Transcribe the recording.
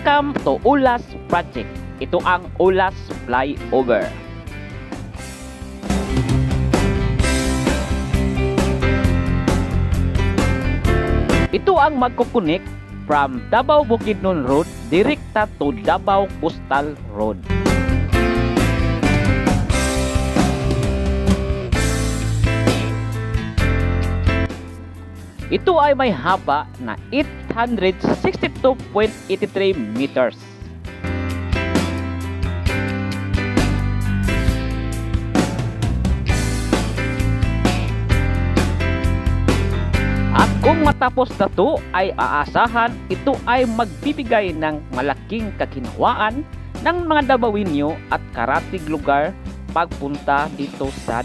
Welcome to Ulas Project. Ito ang Ulas Flyover. Ito ang magkukunik from Davao Bukidnon Road direkta to Davao Coastal Road. Ito ay may haba na 862.83 meters. At kung matapos na ito ay aasahan ito ay magbibigay ng malaking kaginhawaan ng mga Davaoenyo at karatig lugar pagpunta dito sa